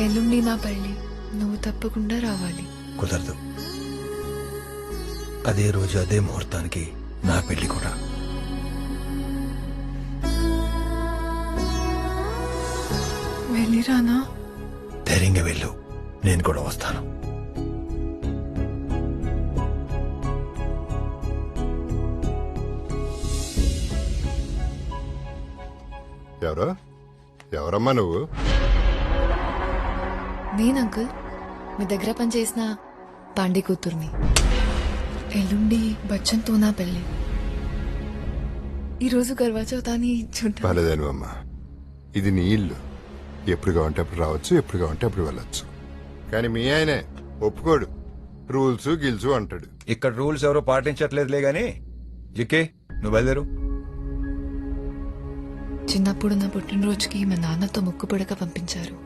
ఎల్లుండి నా పెళ్ళి, నువ్వు తప్పకుండా రావాలి. కుదరదు. అదే రోజు అదే ముహూర్తానికి నా పెళ్లి కూడా. వెళ్ళిరానా? ధైర్యంగా వెళ్ళు, నేను కూడా వస్తాను. ఎవరమ్మా నువ్వు? నేను అంకుల్ మీ దగ్గర పనిచేసిన పాండే కూతుర్ని. ఎల్లుండి బచ్చన్తో నా పెళ్ళి. ఈరోజు గర్వా చౌతాని చూడ. పర్లేదేను అమ్మా, ఇది నీ ఇల్లు. ఎప్పుడు కావంటే అప్పుడు రావచ్చు, ఎప్పుడు కావంటే అప్పుడు వెళ్ళొచ్చు. కానీ మీ ఆయనే ఒప్పుకోడు. రూల్స్ గిల్సు అంటాడు. ఇక్కడ రూల్స్ ఎవరో పాటించట్లేదులే గాని జిక్కే నువ్వు బయలుదేరు. చిన్నప్పుడు నా పుట్టినరోజుకి మా నాన్నతో ముక్కు పుడక పంపించారు.